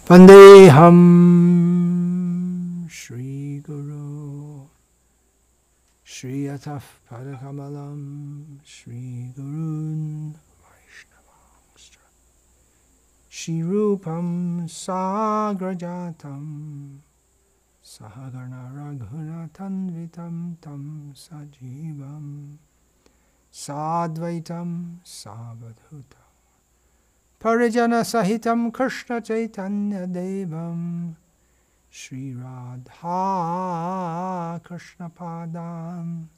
Vandeham Shri Guru Shri Ataf Padakamalam Shri Gurun Vaishnavamscha Shri Rupam Sagrajatam Sahagana Raghunathanvitam Tam Sajivam Sadvaitam Savadhutam Parijana Sahitam Krishna Chaitanya Devam Shri Radha Krishna Padam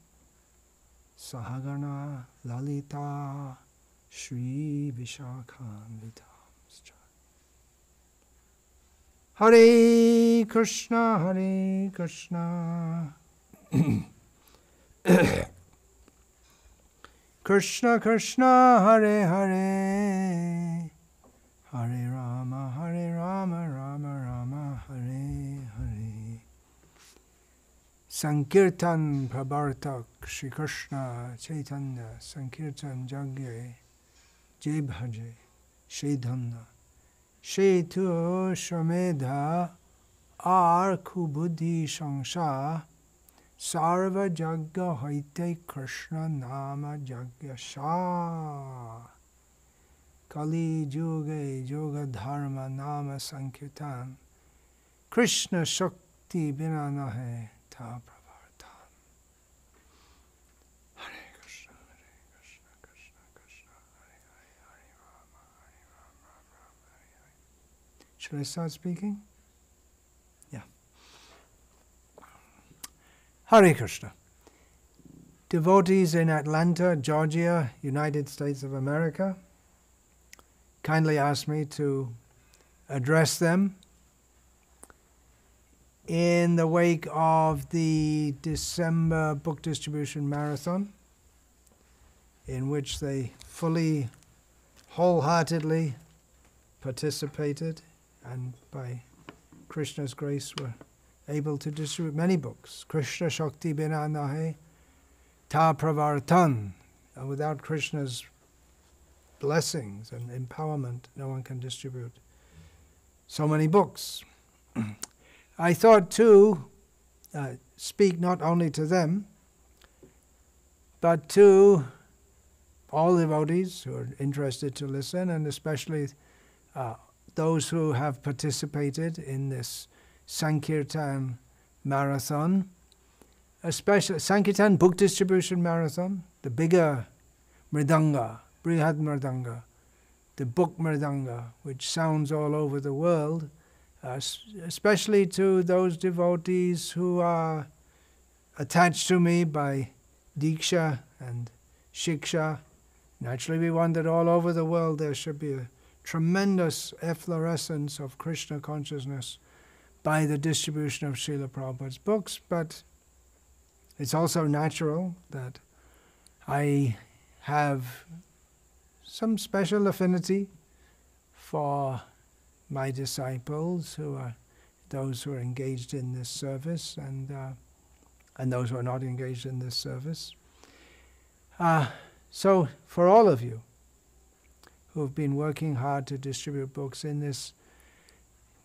Sahagana Lalita Shri Vishakhanvitam Hare Krishna Hare Krishna Krishna Krishna Hare Hare Hare Rama Rama Rama Hare Hare Sankirtan Prabhartak Shri Krishna Chaitanya Sankirtan Jagye Jai Bhaje Shri Dhamna Shri Tu Shramedha Ar Kubudhi Shangsha Sarva Jagga Haite Krishna Nama Jagya Shah Kali Juge Yoga Dharma Nama Sankirtan Krishna Shakti Bina Nahe Ta Pravartan Hare Krishna Krishna Krishna Hare Hare Rama Hare Hare. Should I start speaking? Yeah. Hare Krishna. Devotees in Atlanta, Georgia, United States of America, kindly asked me to address them in the wake of the December book distribution marathon, in which they fully, wholeheartedly participated and by Krishna's grace were able to distribute many books. Krishna Shakti Bina Nahe Ta Pravartan. Without Krishna's blessings and empowerment, no one can distribute so many books. I thought to speak not only to them, but to all devotees who are interested to listen, and especially those who have participated in this Sankirtan marathon, especially Sankirtan book distribution marathon, the bigger mridanga, Brihad Mridanga, the book mridanga, which sounds all over the world, especially to those devotees who are attached to me by Diksha and Shiksha. Naturally, we want that all over the world there should be a tremendous efflorescence of Krishna consciousness by the distribution of Srila Prabhupada's books, but it's also natural that I have some special affinity for my disciples, who are those who are engaged in this service, and those who are not engaged in this service. So for all of you who have been working hard to distribute books in this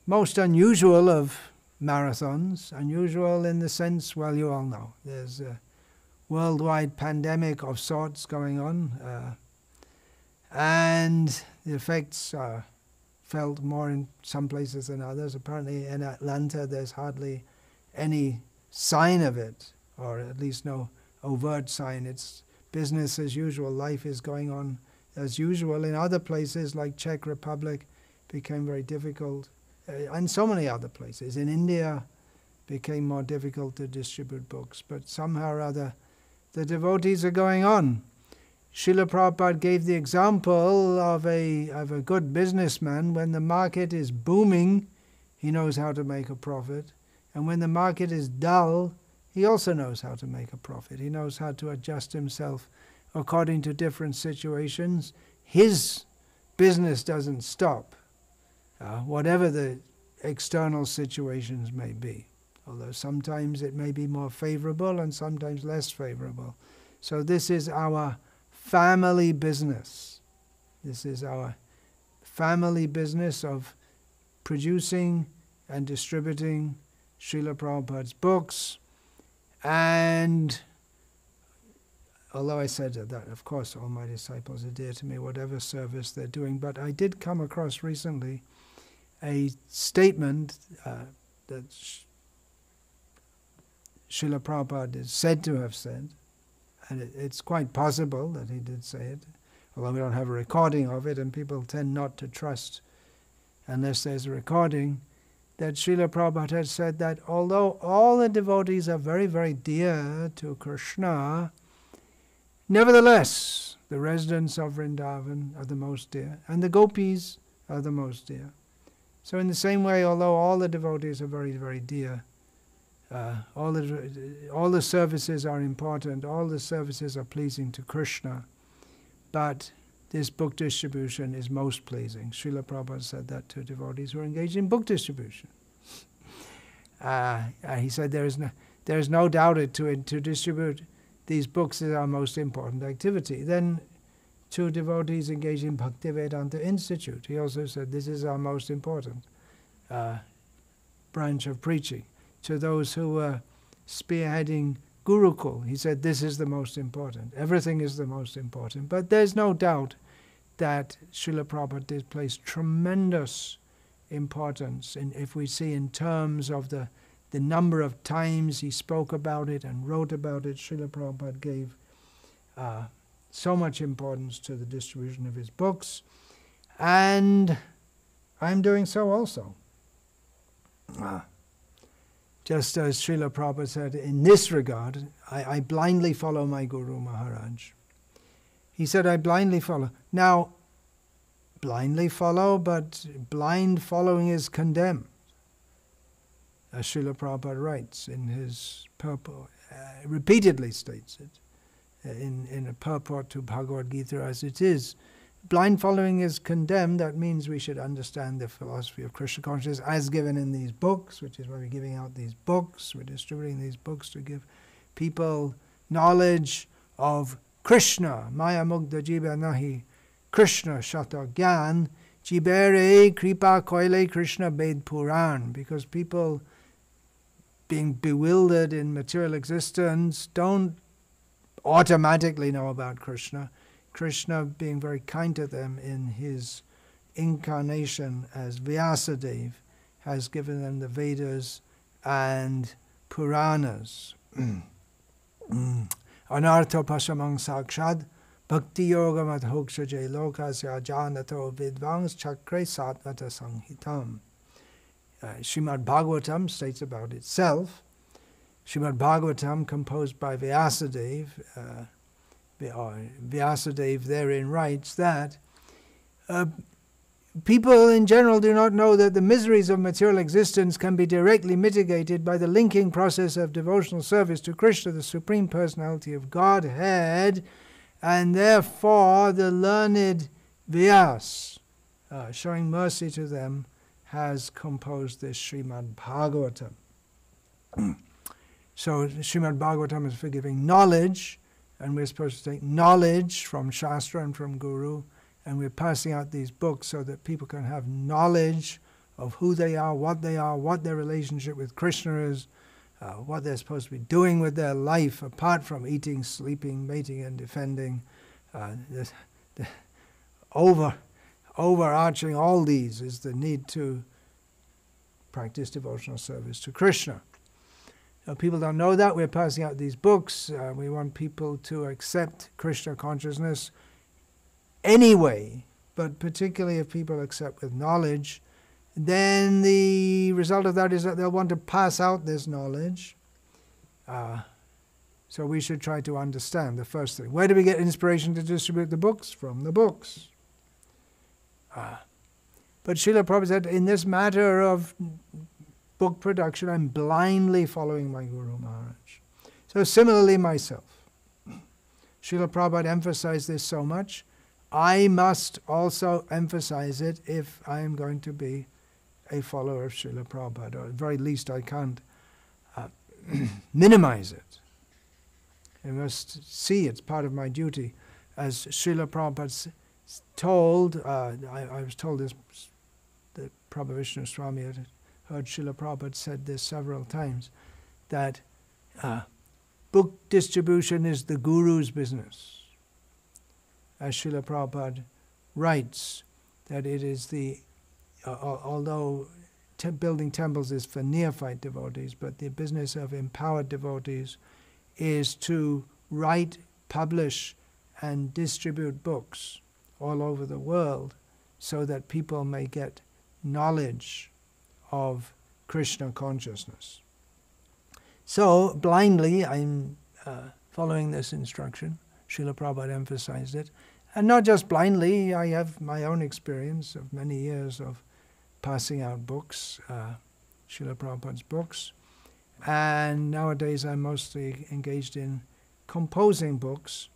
most unusual of marathons, unusual in the sense, well, you all know, there's a worldwide pandemic of sorts going on, and the effects are felt more in some places than others. Apparently in Atlanta there's hardly any sign of it, or at least no overt sign. It's business as usual. Life is going on as usual. In other places like Czech Republic became very difficult, and so many other places. In India became more difficult to distribute books, but somehow or other the devotees are going on. Srila Prabhupada gave the example of a good businessman. When the market is booming, he knows how to make a profit. And when the market is dull, he also knows how to make a profit. He knows how to adjust himself according to different situations. His business doesn't stop, whatever the external situations may be. Although sometimes it may be more favorable and sometimes less favorable. So this is our family business. This is our family business of producing and distributing Srila Prabhupada's books. And although I said that, of course, all my disciples are dear to me, whatever service they're doing, but I did come across recently a statement that Srila Prabhupada is said to have said, and it's quite possible that he did say it, although we don't have a recording of it, and people tend not to trust unless there's a recording, that Srila Prabhupada had said that although all the devotees are very, very dear to Krishna, nevertheless, the residents of Vrindavan are the most dear, and the gopis are the most dear. So in the same way, although all the devotees are very, very dear, all the services are important, all the services are pleasing to Krishna, but this book distribution is most pleasing. Srila Prabhupada said that to devotees who are engaged in book distribution. He said there is no doubt to distribute these books is our most important activity. Then to devotees engaged in Bhaktivedanta Institute, he also said this is our most important branch of preaching. To those who were spearheading Gurukul, he said this is the most important. Everything is the most important. But there's no doubt that Srila Prabhupada did place tremendous importance, if we see in terms of the number of times he spoke about it and wrote about it. Srila Prabhupada gave so much importance to the distribution of his books, and I'm doing so also. Just as Srila Prabhupada said, in this regard, I blindly follow my Guru Maharaj. He said, I blindly follow. Now, blindly follow, but blind following is condemned. As Srila Prabhupada writes in his purport, repeatedly states it, in a purport to Bhagavad Gita as it is. Blind following is condemned. That means we should understand the philosophy of Krishna consciousness as given in these books, which is why we're giving out these books. We're distributing these books to give people knowledge of Krishna. Maya mugdha jiva nahi Krishna shata gyan jibere kripa koile Krishna bed puran. Because people being bewildered in material existence don't automatically know about Krishna. Krishna, being very kind to them in his incarnation as Vyasadeva, has given them the Vedas and Puranas. Anartha pasamang sakshad bhakti yoga madhoksha jay lokasya janato vidvans chakre satvata sanghitam. Srimad Bhagavatam states about itself. Srimad Bhagavatam, composed by Vyasadeva, Vyasadeva therein writes that people in general do not know that the miseries of material existence can be directly mitigated by the linking process of devotional service to Krishna, the Supreme Personality of Godhead, and therefore the learned Vyas, showing mercy to them, has composed this Srimad Bhagavatam. So Srimad Bhagavatam is for giving knowledge, and we're supposed to take knowledge from Shastra and from Guru, and we're passing out these books so that people can have knowledge of who they are, what their relationship with Krishna is, what they're supposed to be doing with their life, apart from eating, sleeping, mating, and defending. Overarching all these is the need to practice devotional service to Krishna. People don't know that. We're passing out these books. We want people to accept Krishna consciousness anyway, but particularly if people accept with knowledge, then the result of that is that they'll want to pass out this knowledge. So we should try to understand the first thing. Where do we get inspiration to distribute the books? From the books. But Srila Prabhupada said, in this matter of book production, I'm blindly following my Guru Maharaj. So similarly myself. Srila Prabhupada emphasized this so much, I must also emphasize it if I am going to be a follower of Srila Prabhupada, or at the very least I can't minimize it. I must see it's part of my duty. As Srila Prabhupada told, I was told this, the Prabhavishnu Swami had heard Srila Prabhupada said this several times, that book distribution is the guru's business. As Srila Prabhupada writes, that it is the, although building temples is for neophyte devotees, but the business of empowered devotees is to write, publish, and distribute books all over the world so that people may get knowledge of Krishna consciousness. So, blindly, I'm following this instruction. Srila Prabhupada emphasized it. And not just blindly, I have my own experience of many years of passing out books, Srila Prabhupada's books. And nowadays I'm mostly engaged in composing books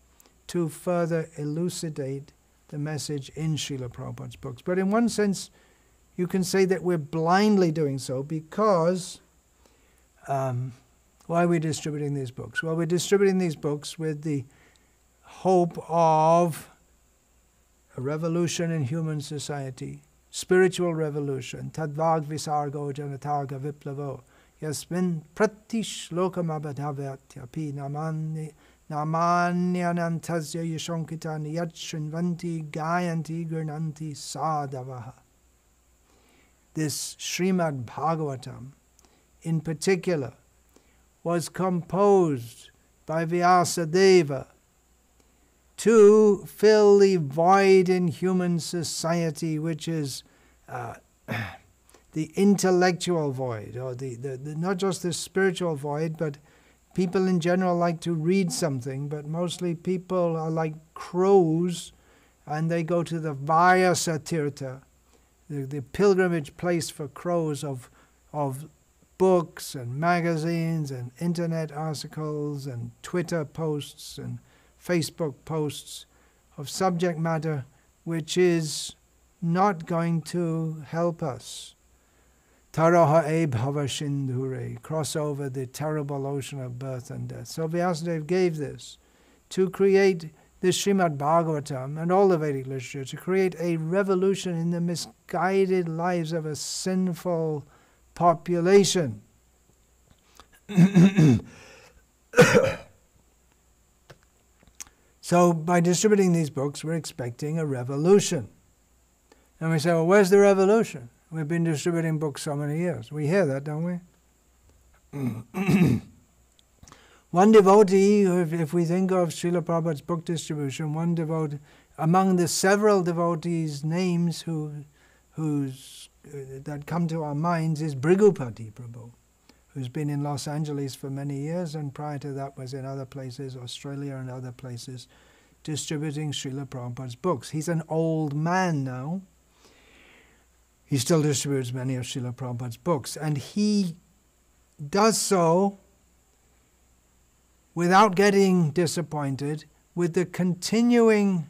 to further elucidate the message in Srila Prabhupada's books. But in one sense, you can say that we're blindly doing so because why are we distributing these books? Well, we're distributing these books with the hope of a revolution in human society, spiritual revolution, tadvag visargo janataga viplavo, yasmin pratishloka abhadhavyatyapi namanyanantasya yashankitani yachrinvanti gayanti gurnanti sadavaha. This Srimad Bhagavatam, in particular, was composed by Vyasadeva to fill the void in human society, which is the intellectual void, or the not just the spiritual void, but people in general like to read something, but mostly people are like crows, and they go to the Vyasa Tirtha, the pilgrimage place for crows of books and magazines and internet articles and Twitter posts and Facebook posts of subject matter which is not going to help us. Taraha e bhava shindhure, cross over the terrible ocean of birth and death. So Vyasadeva gave this to create the Srimad Bhagavatam and all the Vedic literature, to create a revolution in the misguided lives of a sinful population. So by distributing these books, we're expecting a revolution. And we say, well, where's the revolution? We've been distributing books so many years. We hear that, don't we? One devotee, if we think of Srila Prabhupada's book distribution, one devotee, among the several devotees' names that come to our minds is Bhrigupati Prabhu, who's been in Los Angeles for many years, and prior to that was in other places, Australia and other places, distributing Srila Prabhupada's books. He's an old man now. He still distributes many of Srila Prabhupada's books, and he does so without getting disappointed, with the continuing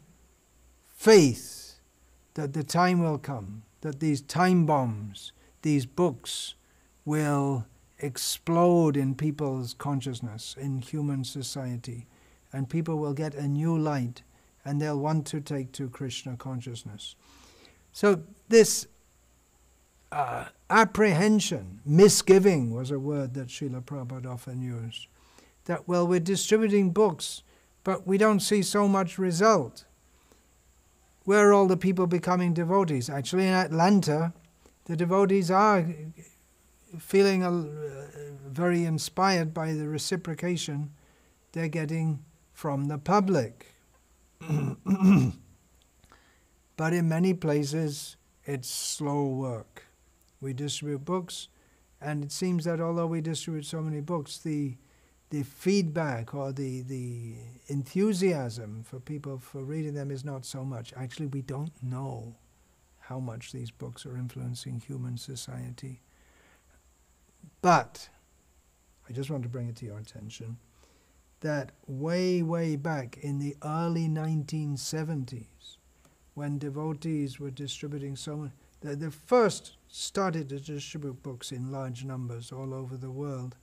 faith that the time will come, that these time bombs, these books, will explode in people's consciousness, in human society, and people will get a new light, and they'll want to take to Krishna consciousness. So this apprehension, misgiving was a word that Srila Prabhupada often used, that, well, we're distributing books, but we don't see so much result. Where are all the people becoming devotees? Actually, in Atlanta, the devotees are feeling very inspired by the reciprocation they're getting from the public. But in many places, it's slow work. We distribute books, and it seems that although we distribute so many books, the feedback or the enthusiasm for people for reading them is not so much. Actually, we don't know how much these books are influencing human society. But I just want to bring it to your attention that way, way back in the early 1970s, when devotees were distributing so many, they first started to distribute books in large numbers all over the world.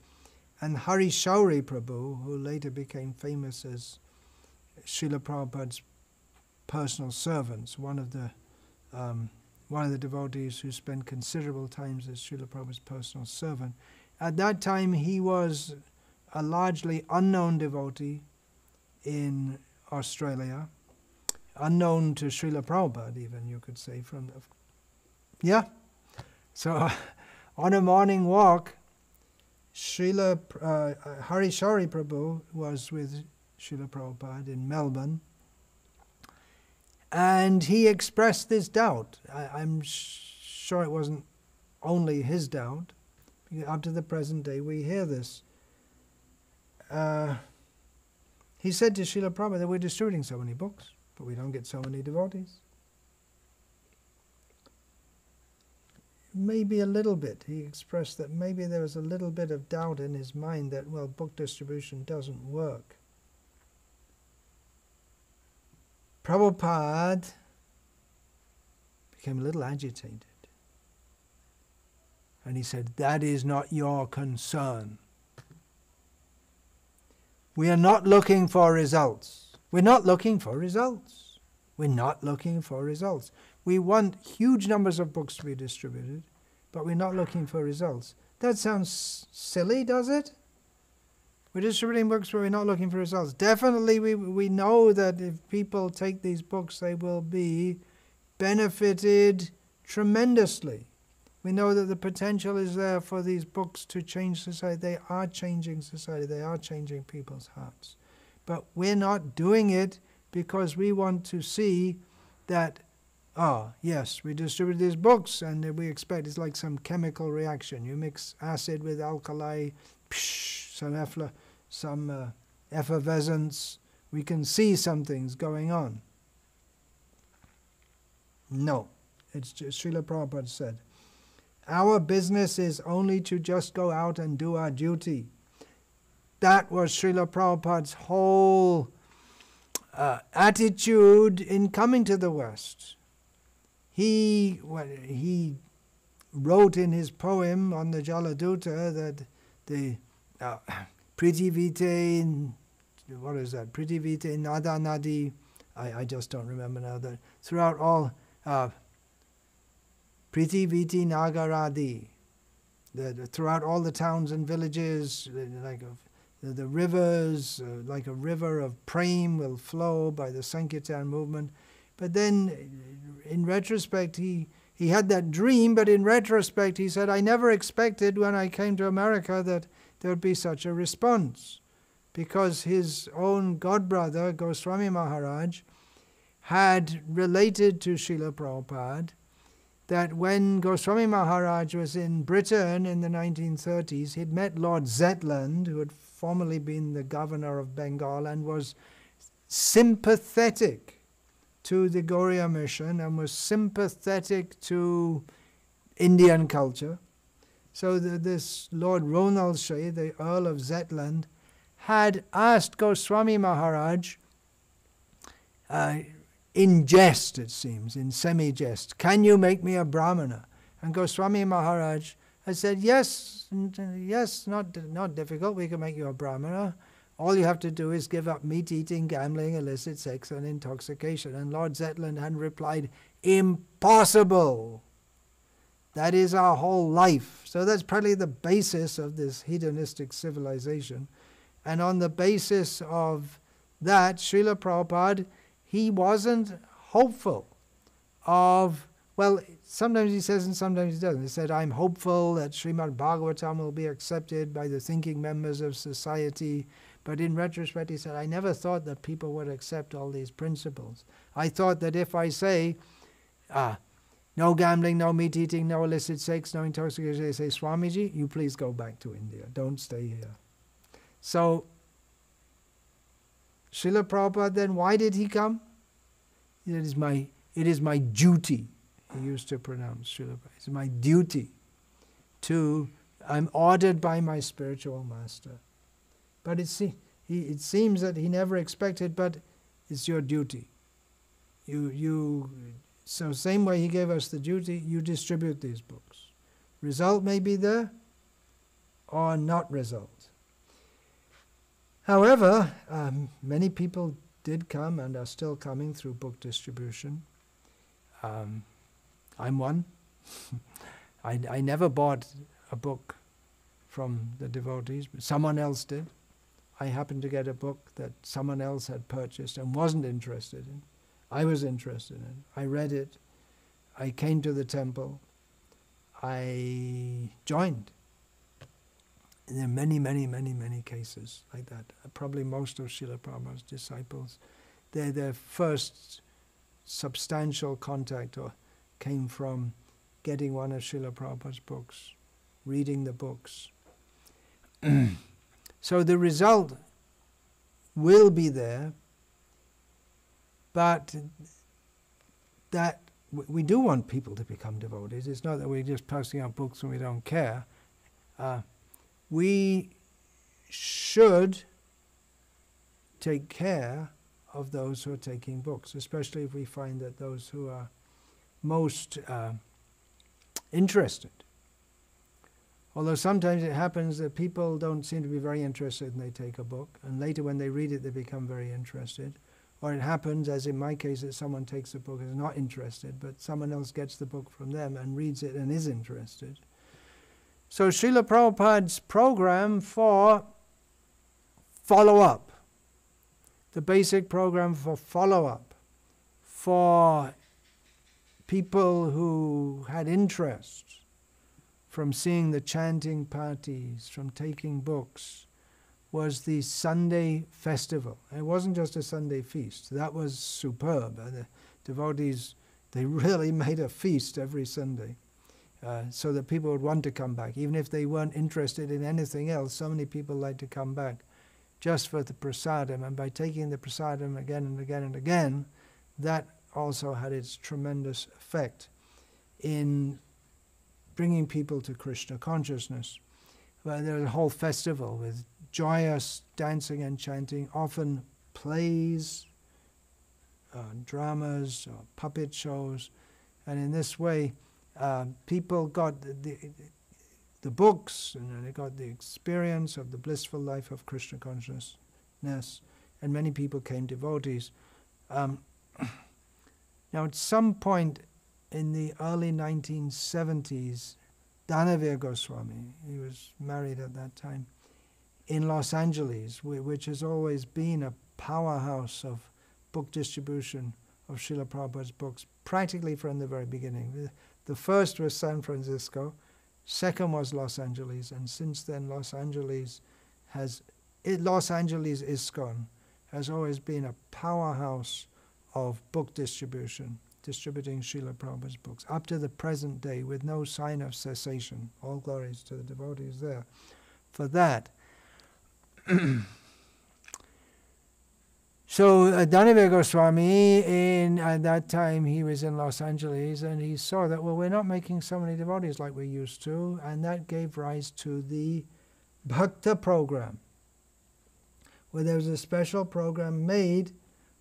And Hari Shauri Prabhu, who later became famous as Srila Prabhupada's personal servants, one of the one of the devotees who spent considerable time as Srila Prabhupada's personal servant. At that time, he was a largely unknown devotee in Australia, unknown to Srila Prabhupada even, you could say. So on a morning walk, Srila Harishari Prabhu was with Srila Prabhupada in Melbourne, and he expressed this doubt. I'm sure it wasn't only his doubt. Up to the present day, we hear this. He said to Srila Prabhupada that we're distributing so many books, but we don't get so many devotees. Maybe a little bit. He expressed that maybe there was a little bit of doubt in his mind that, well, book distribution doesn't work. Prabhupada became a little agitated. And he said, that is not your concern. We are not looking for results. We're not looking for results. We're not looking for results. We want huge numbers of books to be distributed, but we're not looking for results. That sounds silly, does it? We're distributing books, but we're not looking for results. Definitely we know that if people take these books, they will be benefited tremendously. We know that the potential is there for these books to change society. They are changing society. They are changing people's hearts. But we're not doing it because we want to see that, yes, we distribute these books and we expect it's like some chemical reaction. You mix acid with alkali, some effervescence. We can see some things going on. No, it's just Srila Prabhupada said, our business is only to just go out and do our duty. That was Srila Prabhupada's whole attitude in coming to the West. He wrote in his poem on the Jaladuta that the Pritivite, what is that? Pritivite Nada Nadi, I just don't remember now. That throughout all Pritiviti Nagaradi, throughout all the towns and villages, like the rivers, like a river of prem will flow by the Sankirtan movement. But then, in retrospect, he had that dream, but in retrospect he said, I never expected when I came to America that there would be such a response. Because his own godbrother, Goswami Maharaj, had related to Srila Prabhupada that when Goswami Maharaj was in Britain in the 1930s, he'd met Lord Zetland, who had formerly been the governor of Bengal, and was sympathetic to the Gauriya mission and was sympathetic to Indian culture. So this Lord Ronaldshay, the Earl of Zetland, had asked Goswami Maharaj, in jest, it seems, in semi-jest, can you make me a Brahmana? And Goswami Maharaj had said, yes, not difficult, we can make you a Brahmana. All you have to do is give up meat eating, gambling, illicit sex, and intoxication. And Lord Zetland had replied, impossible! That is our whole life. So that's probably the basis of this hedonistic civilization. And on the basis of that, Srila Prabhupada, he wasn't hopeful of, well, sometimes he says and sometimes he doesn't. He said, I'm hopeful that Srimad Bhagavatam will be accepted by the thinking members of society. But in retrospect, he said, I never thought that people would accept all these principles. I thought that if I say, no gambling, no meat eating, no illicit sex, no intoxication, they say, Swamiji, you please go back to India. Don't stay here. So, Srila Prabhupada then, why did he come? It is my duty, he used to pronounce Srila Prabhupada. It's my duty I'm ordered by my spiritual master. But it seems that he never expected, but it's your duty. So same way he gave us the duty, you distribute these books. Result may be there, or not result. However, many people did come and are still coming through book distribution. I'm one. I never bought a book from the devotees, but someone else did. I happened to get a book that someone else had purchased and wasn't interested in. I was interested in. I read it. I came to the temple. I joined. And there are many, many, many, many cases like that. Probably most of Srila Prabhupada's disciples, their first substantial contact came from getting one of Srila Prabhupada's books, reading the books. So the result will be there, but that we do want people to become devotees. It's not that we're just passing out books and we don't care. We should take care of those who are taking books, especially if we find that those who are most interested. Although sometimes it happens that people don't seem to be very interested and they take a book, and later when they read it they become very interested. Or it happens, as in my case, that someone takes a book and is not interested, but someone else gets the book from them and reads it and is interested. So Srila Prabhupada's program for follow-up, the basic program for follow-up, for people who had interest from seeing the chanting parties, from taking books, was the Sunday festival. It wasn't just a Sunday feast. That was superb. The devotees, they really made a feast every Sunday so that people would want to come back. Even if they weren't interested in anything else, so many people like to come back just for the prasadam. And by taking the prasadam again and again and again, that also had its tremendous effect in bringing people to Krishna consciousness. Well, there's a whole festival with joyous dancing and chanting, often plays, dramas, or puppet shows, and in this way people got the books, and they got the experience of the blissful life of Krishna consciousness, and many people became devotees. Now at some point in the early 1970s, Dhanavir Goswami, he was married at that time, in Los Angeles, which has always been a powerhouse of book distribution of Srila Prabhupada's books, practically from the very beginning. The first was San Francisco, second was Los Angeles, and since then Los Angeles ISKCON has always been a powerhouse of book distribution, distributing Srila Prabhupada's books, up to the present day with no sign of cessation. All glories to the devotees there for that. So Dhanavir Goswami, at that time he was in Los Angeles, and he saw that, well, we're not making so many devotees like we used to, and that gave rise to the Bhakta Program, where there was a special program made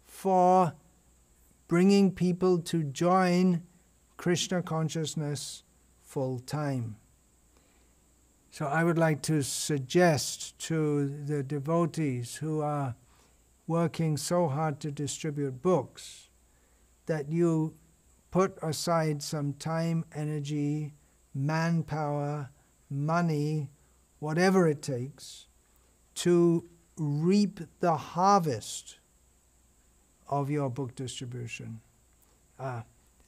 for bringing people to join Krishna consciousness full time. So I would like to suggest to the devotees who are working so hard to distribute books that you put aside some time, energy, manpower, money, whatever it takes, to reap the harvest of your book distribution.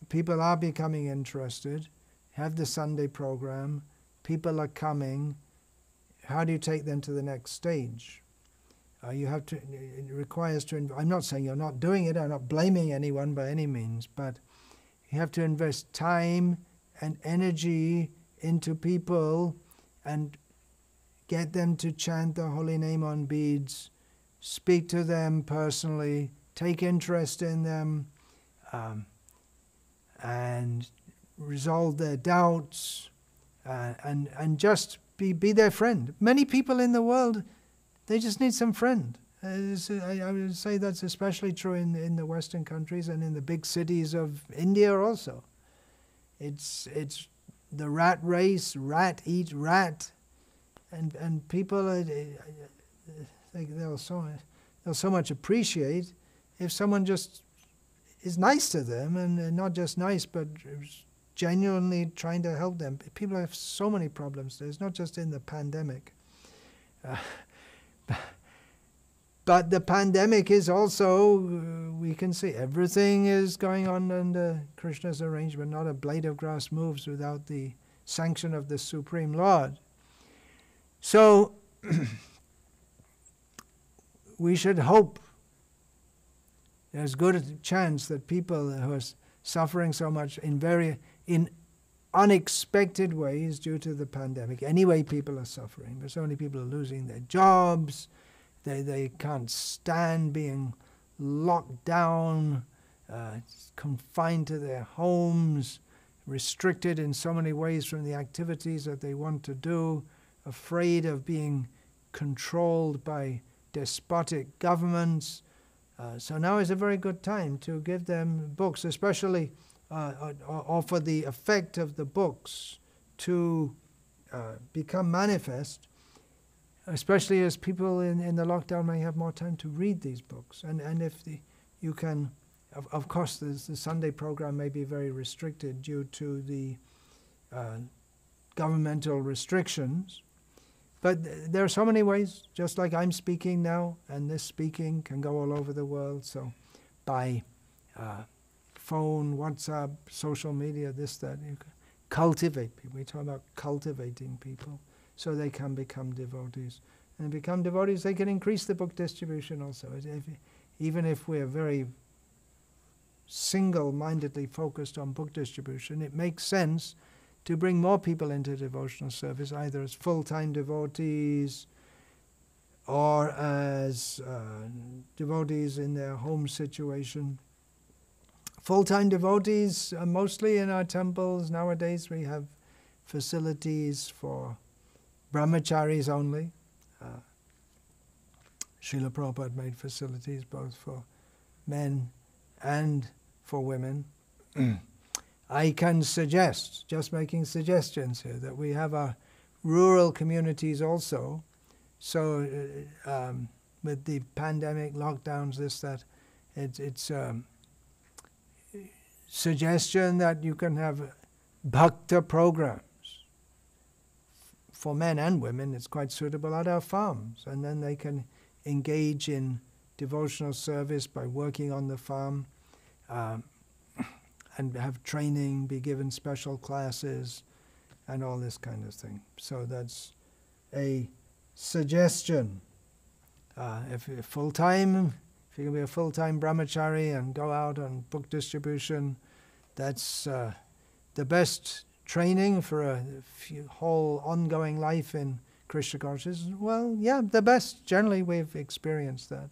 People are becoming interested, have the Sunday program, people are coming. How do you take them to the next stage? You have to, it requires to, I'm not saying you're not doing it, I'm not blaming anyone by any means, but you have to invest time and energy into people and get them to chant the holy name on beads, speak to them personally, take interest in them, and resolve their doubts, and just be their friend. Many people in the world, they just need some friend. I would say that's especially true in the Western countries and in the big cities of India also. It's the rat race, rat eat rat, and people they'll so much appreciate if someone just is nice to them, and not just nice, but genuinely trying to help them. People have so many problems. It's not just in the pandemic. But the pandemic is also, we can see everything is going on under Krishna's arrangement. Not a blade of grass moves without the sanction of the Supreme Lord. So we should hope there's good a chance that people who are suffering so much in unexpected ways due to the pandemic. Anyway, people are suffering. But so many people are losing their jobs. They can't stand being locked down, confined to their homes, restricted in so many ways from the activities that they want to do, afraid of being controlled by despotic governments. So now is a very good time to give them books, especially or for the effect of the books to become manifest, especially as people in the lockdown may have more time to read these books. And if you can, of course the Sunday program may be very restricted due to the governmental restrictions, but there are so many ways, just like I'm speaking now, and this speaking can go all over the world. So by phone, WhatsApp, social media, this, that, you can cultivate people. We talk about cultivating people so they can become devotees. And become devotees, they can increase the book distribution also. Even if we're very single-mindedly focused on book distribution, it makes sense to bring more people into devotional service, either as full-time devotees or as devotees in their home situation. Full-time devotees, mostly in our temples nowadays, we have facilities for brahmacharis only. Srila Prabhupada made facilities both for men and for women. I can suggest, just making suggestions here, that we have our rural communities also. So with the pandemic, lockdowns, this, that, it's suggestion that you can have Bhakta programs for men and women. It's quite suitable at our farms, and then they can engage in devotional service by working on the farm, and have training, be given special classes, and all this kind of thing. So that's a suggestion. If you're full-time, if you can be a full-time brahmachari and go out on book distribution, that's the best training for a whole ongoing life in Krishna consciousness. Well, yeah, the best. Generally, we've experienced that.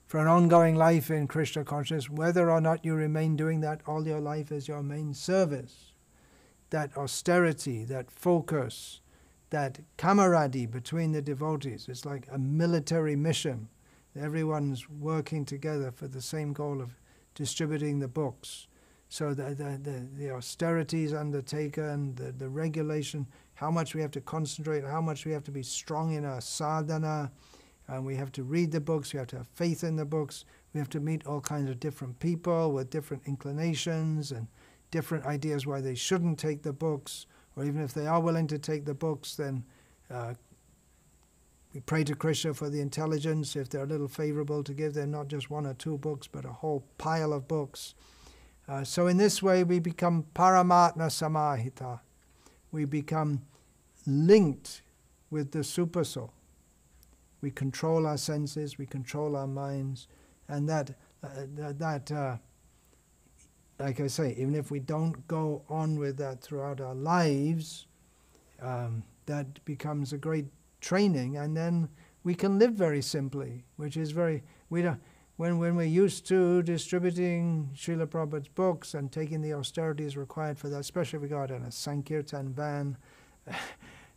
For an ongoing life in Krishna consciousness, whether or not you remain doing that all your life as your main service, that austerity, that focus, that camaraderie between the devotees, it's like a military mission. Everyone's working together for the same goal of distributing the books. So the austerities undertaken, the regulation, how much we have to concentrate, how much we have to be strong in our sadhana, and we have to read the books, we have to have faith in the books, we have to meet all kinds of different people with different inclinations and different ideas why they shouldn't take the books, or even if they are willing to take the books, then we pray to Krishna for the intelligence, if they're a little favorable, to give them not just one or two books, but a whole pile of books. So in this way we become Paramatma Samahita. We become linked with the Supersoul. We control our senses, we control our minds, and that like I say, even if we don't go on with that throughout our lives, that becomes a great training, and then we can live very simply, which is very, when we're used to distributing Srila Prabhupada's books and taking the austerities required for that, especially if we go out in a Sankirtan van,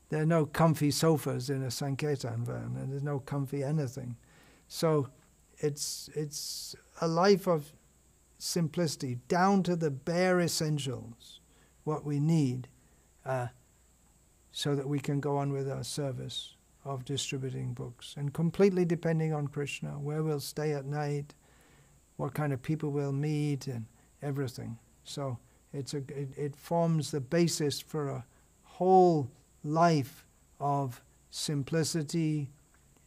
there are no comfy sofas in a Sankirtan van, and there's no comfy anything. So it's a life of simplicity, down to the bare essentials, what we need, so that we can go on with our service of distributing books, and completely depending on Krishna, where we'll stay at night, what kind of people we'll meet, and everything. So It forms the basis for a whole life of simplicity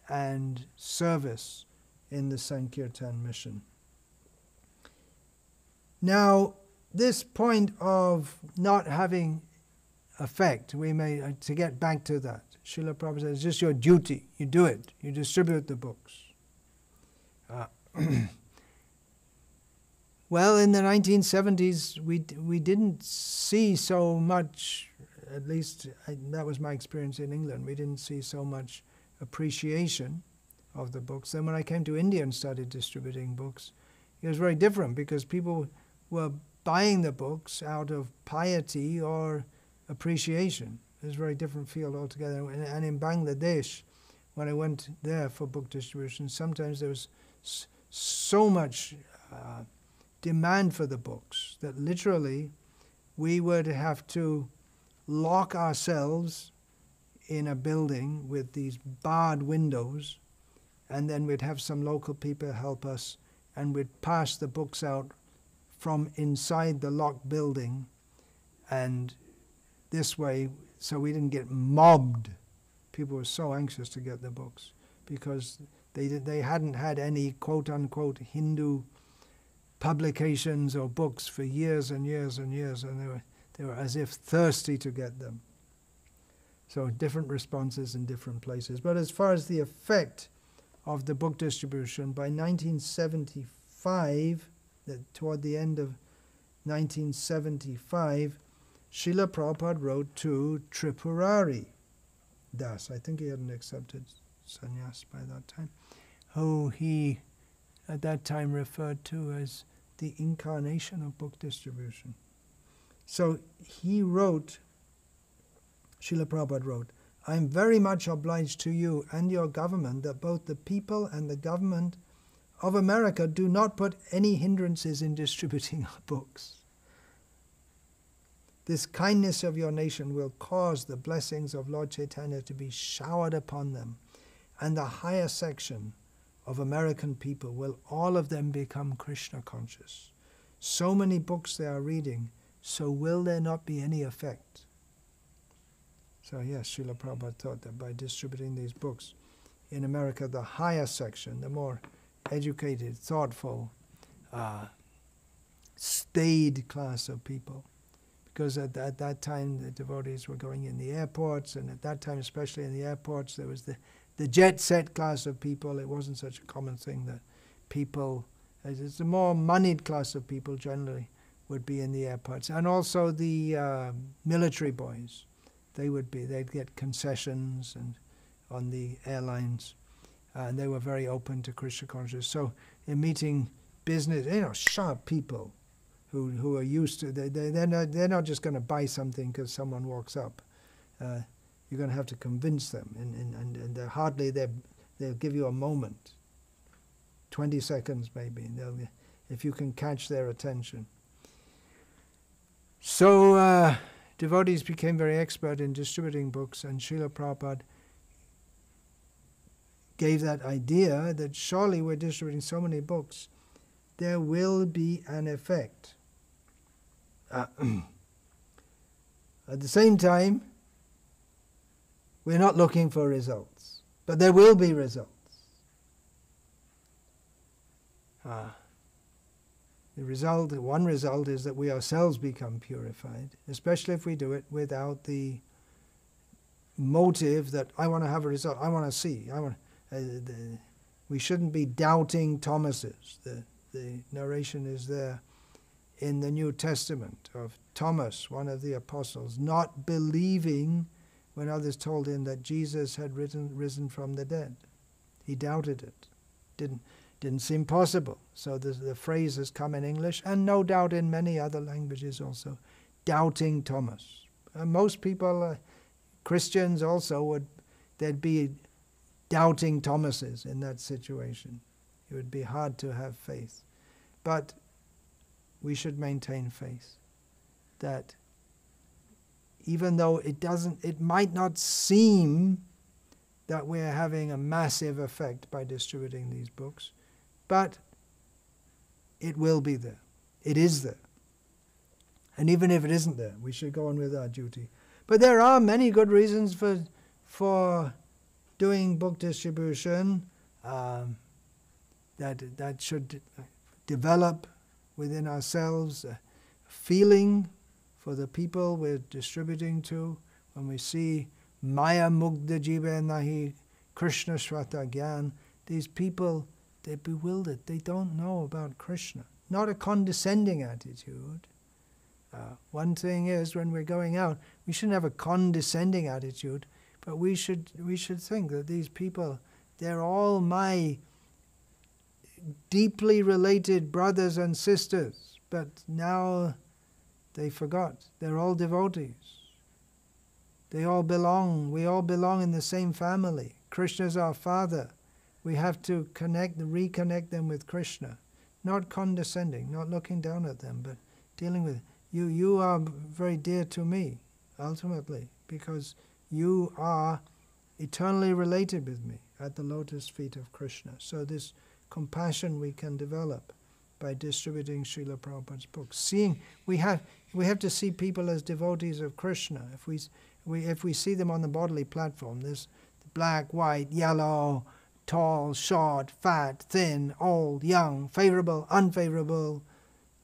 and service in the Sankirtan mission. Now, this point of not having effect, to get back to that, Srila Prabhupada says, it's just your duty. You do it. You distribute the books. Well, in the 1970s, we didn't see so much, at least that was my experience in England, we didn't see so much appreciation of the books. Then when I came to India and started distributing books, it was very different because people were buying the books out of piety or appreciation. It was a very different field altogether. And in Bangladesh, when I went there for book distribution, sometimes there was so much demand for the books that literally we would have to lock ourselves in a building with these barred windows, and then we'd have some local people help us, and we'd pass the books out from inside the locked building, and this way, so we didn't get mobbed. People were so anxious to get the books because they hadn't had any quote-unquote Hindu publications or books for years and years and years, and they were as if thirsty to get them. So different responses in different places. But as far as the effect of the book distribution, by 1975, toward the end of 1975, Srila Prabhupada wrote to Tripurari Das, I think he hadn't accepted sannyas by that time, who he at that time referred to as the incarnation of book distribution. So he wrote, Srila Prabhupada wrote, I am very much obliged to you and your government that both the people and the government of America do not put any hindrances in distributing our books. This kindness of your nation will cause the blessings of Lord Chaitanya to be showered upon them, and the higher section of American people will all of them become Krishna conscious. So many books they are reading, so will there not be any effect? So yes, Srila Prabhupada thought that by distributing these books in America, the higher section, the more educated, thoughtful, staid class of people, because at that time the devotees were going in the airports, and at that time, especially in the airports, there was the jet set class of people. It wasn't such a common thing that people, it's a more moneyed class of people generally would be in the airports. And also the military boys, they'd get concessions and on the airlines, and they were very open to Krishna consciousness. So in meeting business, sharp people who are used to, they're not just going to buy something because someone walks up. You're going to have to convince them, and they're hardly, they'll give you a moment, 20 seconds maybe, if you can catch their attention. So devotees became very expert in distributing books, and Srila Prabhupada gave that idea that surely we're distributing so many books, there will be an effect. At the same time, we're not looking for results, but there will be results. One result is that we ourselves become purified, especially if we do it without the motive that I want to have a result, I want to see. We shouldn't be doubting Thomases. The narration is there in the New Testament of Thomas, one of the apostles, not believing when others told him that Jesus had risen from the dead. He doubted it. Didn't seem possible. So the phrase has come in English, and no doubt in many other languages also, doubting Thomas. Most people, Christians also, there'd be doubting Thomases in that situation. It would be hard to have faith. But we should maintain faith that even though it might not seem that we're having a massive effect by distributing these books, but it will be there. It is there. And even if it isn't there, we should go on with our duty. But there are many good reasons for doing book distribution that should develop within ourselves a feeling for the people we're distributing to. When we see Maya Mugdha Jiva Nahi Krishna Shvata Gyan, these people, they're bewildered. They don't know about Krishna. Not a condescending attitude. One thing is, when we're going out, we shouldn't have a condescending attitude, but we should think that these people, they're all my deeply related brothers and sisters, but now they forgot. They're all devotees. They all belong. We all belong in the same family. Krishna's our father. We have to reconnect them with Krishna. Not condescending, not looking down at them, but dealing with you. You are very dear to me, ultimately, because you are eternally related with me at the lotus feet of Krishna. So this compassion we can develop by distributing Srila Prabhupada's books. We have to see people as devotees of Krishna. If we see them on the bodily platform, there's black, white, yellow, tall, short, fat, thin, old, young, favorable, unfavorable.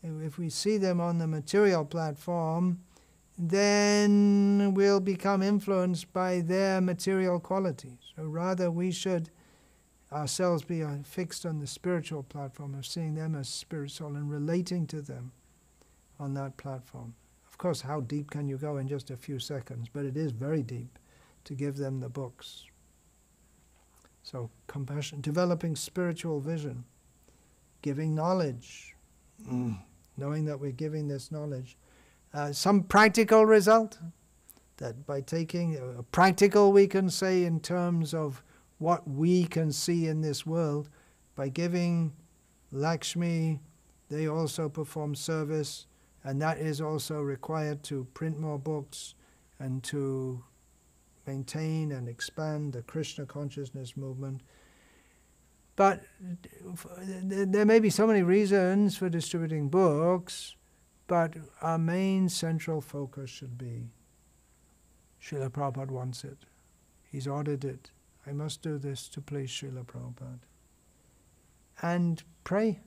If we see them on the material platform, then we'll become influenced by their material qualities. So rather we should ourselves be fixed on the spiritual platform of seeing them as spiritual and relating to them on that platform. Of course, how deep can you go in just a few seconds? But it is very deep to give them the books. So compassion, developing spiritual vision, giving knowledge, knowing that we're giving this knowledge. Some practical result, that by taking practical, we can say in terms of what we can see in this world, by giving Lakshmi, they also perform service, and that is also required to print more books and to maintain and expand the Krishna consciousness movement. But there may be so many reasons for distributing books, but our main central focus should be Srila Prabhupada wants it. He's ordered it. I must do this to please Srila Prabhupada. And pray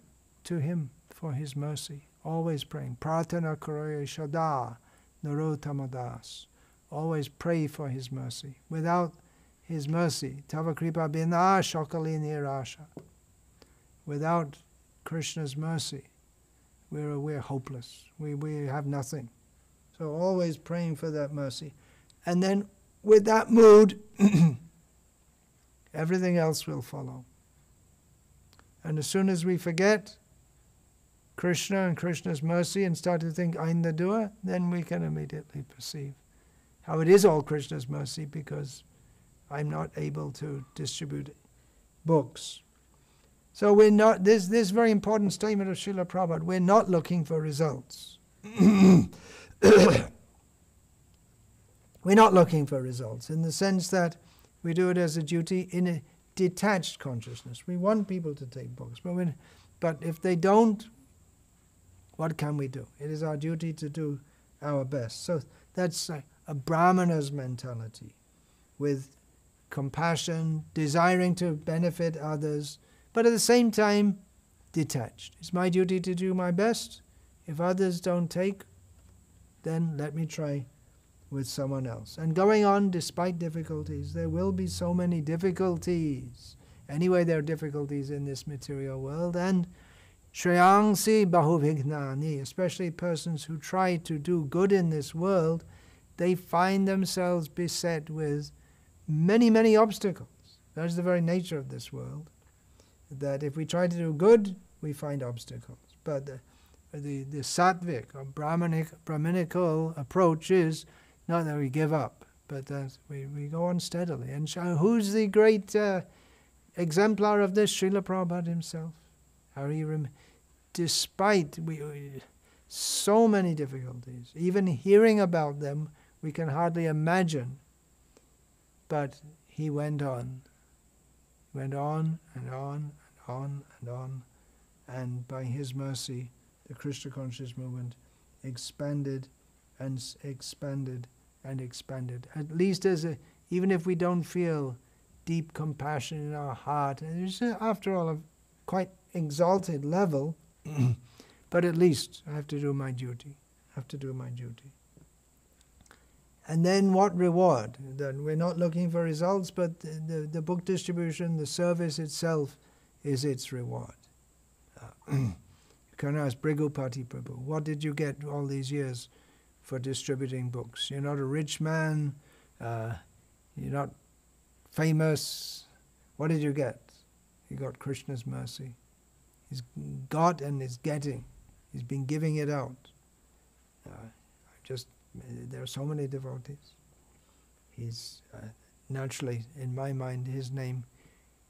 to him for his mercy. Always praying. Prarthana karoye shada narotamadas. Always pray for his mercy. Without his mercy, tava kripa bina shakali nirasha. Without Krishna's mercy, we're hopeless. We have nothing. So always praying for that mercy. And then with that mood, everything else will follow. And as soon as we forget Krishna and Krishna's mercy and start to think, I'm the doer, then we can immediately perceive how it is all Krishna's mercy, because I'm not able to distribute books. So we're not, this very important statement of Srila Prabhupada, we're not looking for results. We're not looking for results in the sense that we do it as a duty in a detached consciousness. We want people to take books, but if they don't, what can we do? It is our duty to do our best. So that's a Brahmana's mentality, with compassion, desiring to benefit others, but at the same time, detached. It's my duty to do my best. If others don't take, then let me try with someone else. And going on despite difficulties. There will be so many difficulties. Anyway, there are difficulties in this material world. And Shreyangsi Bahuvignani, especially persons who try to do good in this world, they find themselves beset with many, many obstacles. That is the very nature of this world. That if we try to do good, we find obstacles. But the sattvic or Brahminical approach is not that we give up, but that we go on steadily. And who's the great exemplar of this? Srila Prabhupada himself. How he despite so many difficulties, even hearing about them, we can hardly imagine. But he went on and on and on and on, and by his mercy, the Krishna conscious movement expanded and expanded and expanded. At least even if we don't feel deep compassion in our heart, and it's after all a quite exalted level, but at least I have to do my duty. I have to do my duty. And then what reward? Then we're not looking for results, but the book distribution, the service itself is its reward. You can ask Brigupati Prabhu, what did you get all these years for distributing books? You're not a rich man, you're not famous. What did you get? You got Krishna's mercy. He's got and is getting. He's been giving it out. There are so many devotees. He's naturally, in my mind, his name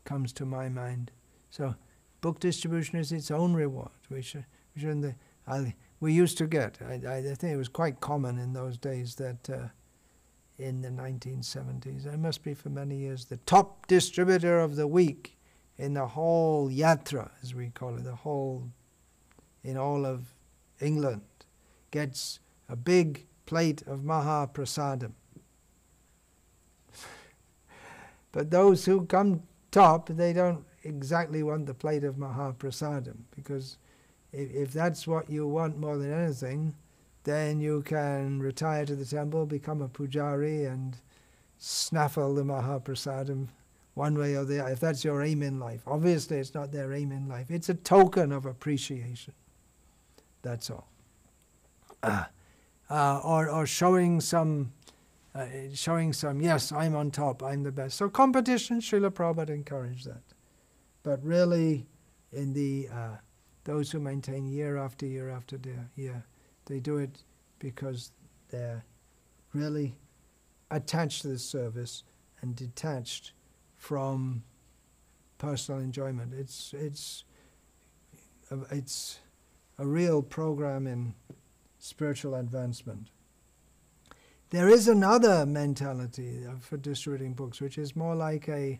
comes to my mind. So, book distribution is its own reward. We used to get. I think it was quite common in those days that in the 1970s, it must be for many years, the top distributor of the week in the whole yatra, as we call it, in all of England, gets a big plate of Mahaprasadam. But those who come top, they don't exactly want the plate of Mahaprasadam, because if that's what you want more than anything, then you can retire to the temple, become a pujari, and snaffle the Mahaprasadam one way or the other, if that's your aim in life. Obviously, it's not their aim in life. It's a token of appreciation. That's all. Or showing some, yes, I'm on top, I'm the best. So competition, Srila Prabhupada encouraged that. But really, in those who maintain year after year after year, they do it because they're really attached to the service and detached from personal enjoyment. It's a real program in spiritual advancement. There is another mentality for distributing books, which is more like we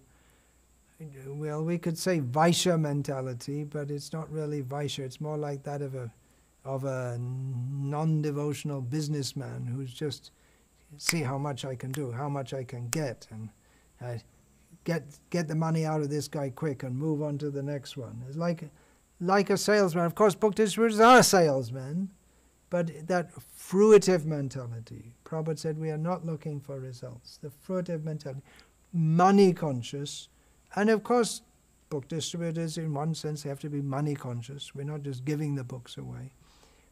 could say Vaishya mentality, but it's not really Vaishya. It's more like that of a non-devotional businessman who's just see how much I can do, how much I can get, and get the money out of this guy quick and move on to the next one. It's like a salesman. Of course, book distributors are salesmen, but that fruitive mentality. Prabhupada said we are not looking for results. The fruitive mentality, money conscious, and of course, book distributors in one sense they have to be money conscious. We're not just giving the books away,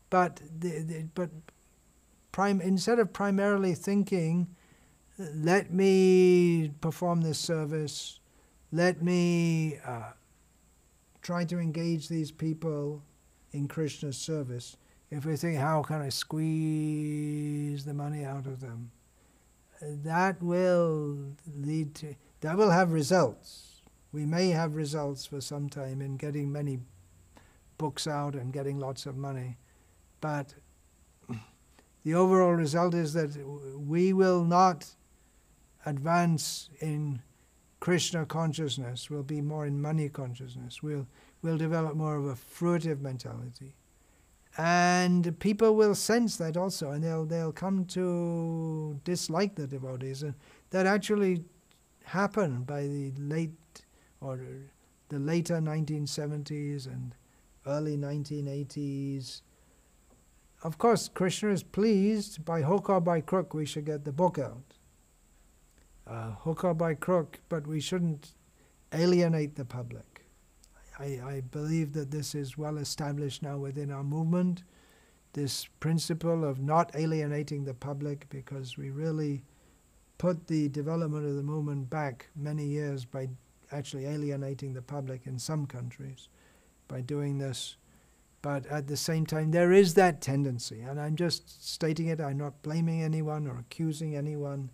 but instead of primarily thinking, let me perform this service, let me try to engage these people in Krishna's service. If we think, how can I squeeze the money out of them? That will have results. We may have results for some time in getting many books out and getting lots of money. But the overall result is that we will not advance in Krishna consciousness. We'll be more in money consciousness. We'll develop more of a fruitive mentality. And people will sense that also, and they'll come to dislike the devotees. And that actually happened by the later 1970s and early 1980s. Of course, Krishna is pleased. By hook or by crook, we should get the book out. Hook or by crook, but we shouldn't alienate the public. I believe that this is well established now within our movement, this principle of not alienating the public, because we really put the development of the movement back many years by actually alienating the public in some countries by doing this. But at the same time, there is that tendency, and I'm just stating it, I'm not blaming anyone or accusing anyone,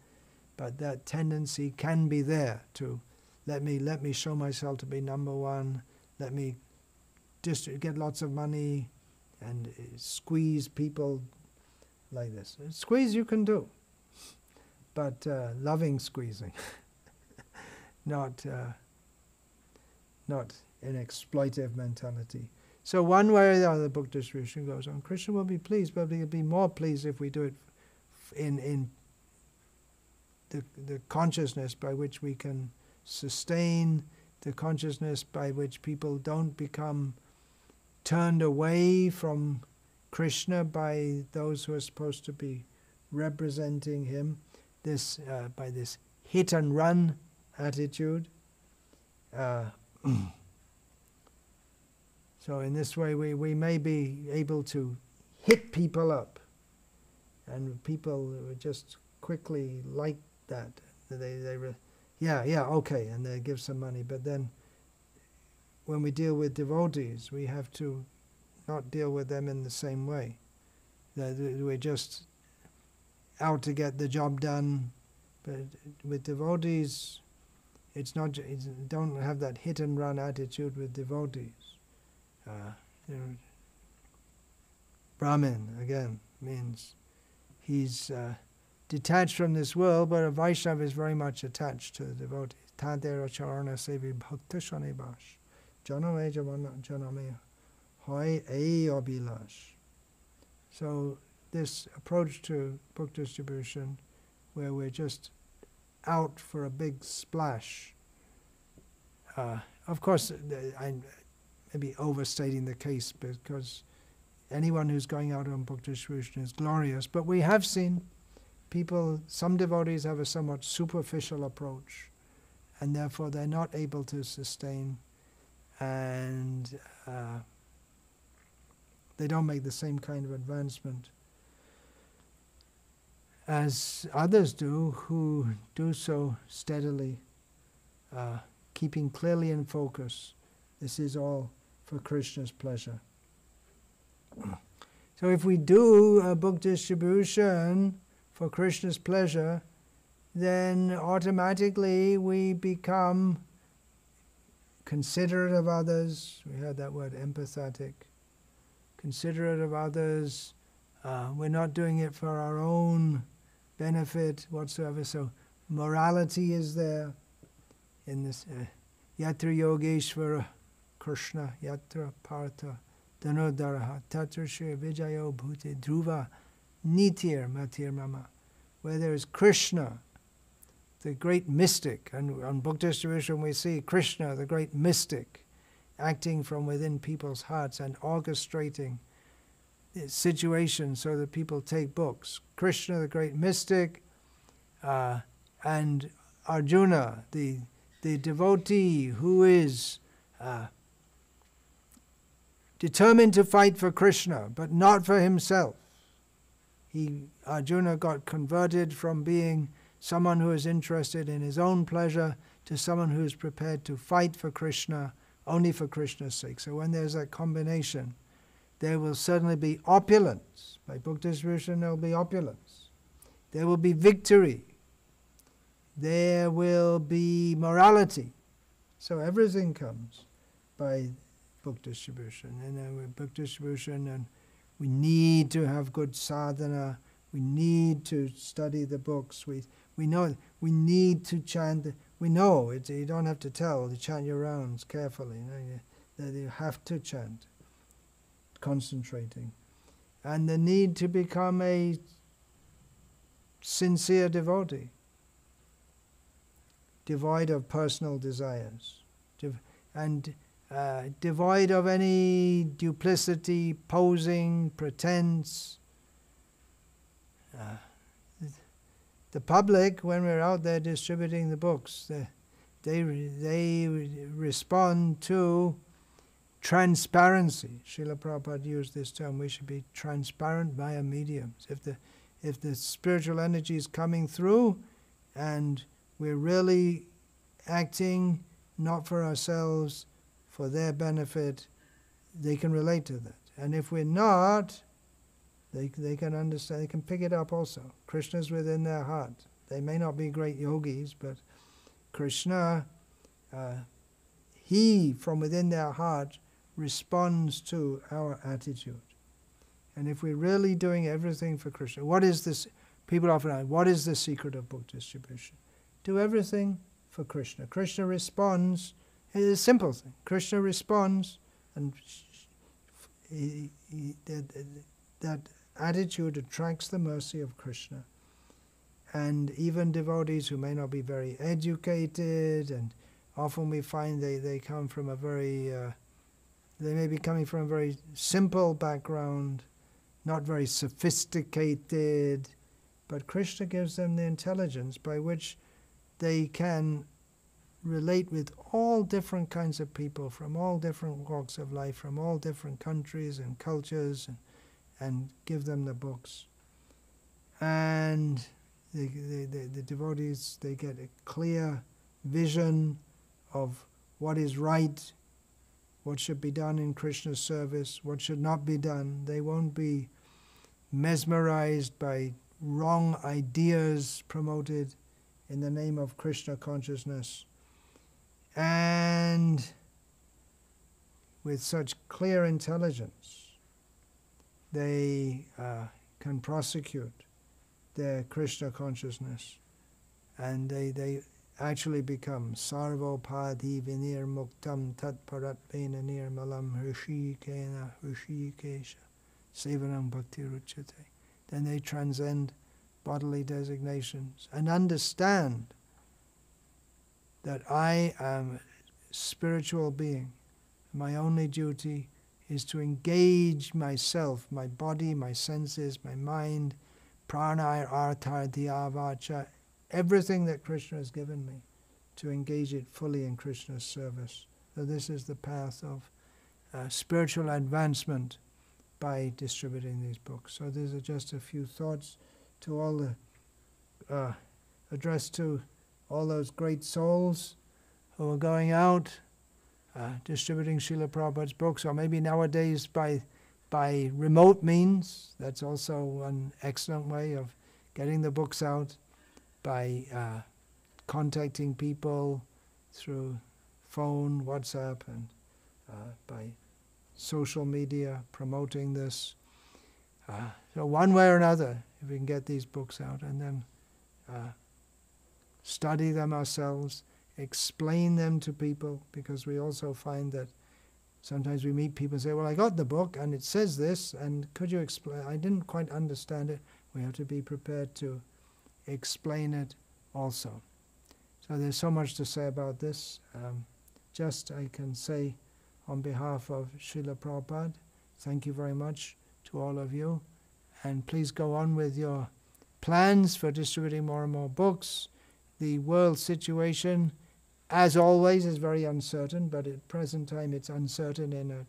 but that tendency can be there to let me show myself to be number one, let me just get lots of money and squeeze people like this. Squeeze you can do, but loving squeezing, not an exploitive mentality. So one way or the other, book distribution goes on. Krishna will be pleased, but he'll be more pleased if we do it in the consciousness by which we can sustain, the consciousness by which people don't become turned away from Krishna by those who are supposed to be representing him, by this hit and run attitude. So in this way we may be able to hit people up, and people just quickly like that. Okay, and they give some money. But then when we deal with devotees, we have to not deal with them in the same way. We're just out to get the job done. But with devotees, don't have that hit and run attitude with devotees. Brahmin, again, means he's detached from this world, but a Vaishnava is very much attached to the devotees. Tadera charana sevi bhakta shanibash. Janame janame hoy ei abhilash. So this approach to book distribution, where we're just out for a big splash, of course, I may be overstating the case, because anyone who's going out on book distribution is glorious, but we have seen people, some devotees have a somewhat superficial approach, and therefore they're not able to sustain, and they don't make the same kind of advancement as others do, who do so steadily, keeping clearly in focus. This is all for Krishna's pleasure. So if we do a book distribution for Krishna's pleasure, then automatically we become considerate of others. We heard that word, empathetic. Considerate of others. We're not doing it for our own benefit whatsoever. So morality is there in this. Yatra Yogeshvara Krishna, Yatra Partha Dhanodaraha Tatra Shri Vijayo Bhute Dhruva Nitir Matir Mama. Where there is Krishna, the great mystic, and on book distribution we see Krishna, the great mystic, acting from within people's hearts and orchestrating situations so that people take books. Krishna, the great mystic, and Arjuna, the devotee who is determined to fight for Krishna, but not for himself. Arjuna got converted from being someone who is interested in his own pleasure to someone who is prepared to fight for Krishna, only for Krishna's sake. So when there's that combination, there will certainly be opulence. By book distribution, there will be opulence. There will be victory. There will be morality. So everything comes by book distribution. And with book distribution, and we need to have good sadhana. We need to study the books. We know we need to chant. We know it. You don't have to tell. You chant your rounds carefully. You have to chant, concentrating, and the need to become a sincere devotee, devoid of personal desires, and devoid of any duplicity, posing, pretense. The public, when we're out there distributing the books, they respond to transparency. Srila Prabhupada used this term. We should be transparent via mediums. If the spiritual energy is coming through and we're really acting not for ourselves, for their benefit, they can relate to that. And if we're not, they can understand, they can pick it up also. Krishna's within their heart. They may not be great yogis, but Krishna, he from within their heart responds to our attitude. And if we're really doing everything for Krishna, what is this? People often ask, what is the secret of book distribution? Do everything for Krishna. Krishna responds. It's a simple thing. Krishna responds, and that attitude attracts the mercy of Krishna. And even devotees who may not be very educated, and often we find they come from a very, they may be coming from a very simple background, not very sophisticated, but Krishna gives them the intelligence by which they can relate with all different kinds of people from all different walks of life, from all different countries and cultures, and give them the books. And the devotees, they get a clear vision of what is right, what should be done in Krishna's service, what should not be done. They won't be mesmerized by wrong ideas promoted in the name of Krishna consciousness. And with such clear intelligence, they can prosecute their Krishna consciousness, and they actually become sarvopadi vinir muktam tat paratvena nirmalam hrishikena hrishikesha sevanam bhakti ruchyate. Then they transcend bodily designations and understand that I am a spiritual being. My only duty is to engage myself, my body, my senses, my mind, prana, artha, dhya, vacha, everything that Krishna has given me, to engage it fully in Krishna's service. So this is the path of spiritual advancement by distributing these books. So these are just a few thoughts to all the addressed to all those great souls who are going out distributing Srila Prabhupada's books, or maybe nowadays by remote means. That's also an excellent way of getting the books out, by contacting people through phone, WhatsApp, and by social media, promoting this. So one way or another, if we can get these books out, and then study them ourselves, explain them to people, because we also find that sometimes we meet people and say, well, I got the book and it says this, and could you explain? I didn't quite understand it. We have to be prepared to explain it also. So there's so much to say about this. Just I can say on behalf of Srila Prabhupada, thank you very much to all of you, and please go on with your plans for distributing more and more books. The world situation, as always, is very uncertain, but at present time it's uncertain in a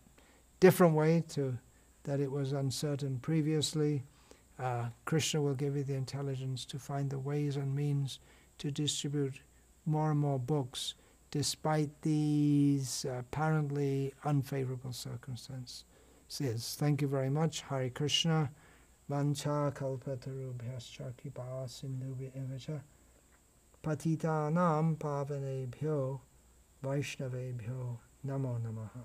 different way to that it was uncertain previously. Krishna will give you the intelligence to find the ways and means to distribute more and more books despite these apparently unfavorable circumstances. Thank you very much. Hare Krishna. Vancha kalpatarubhyascha kripa sindhubhya evacha patitanam pavanebhyo vaishnavebhyo namo namaha.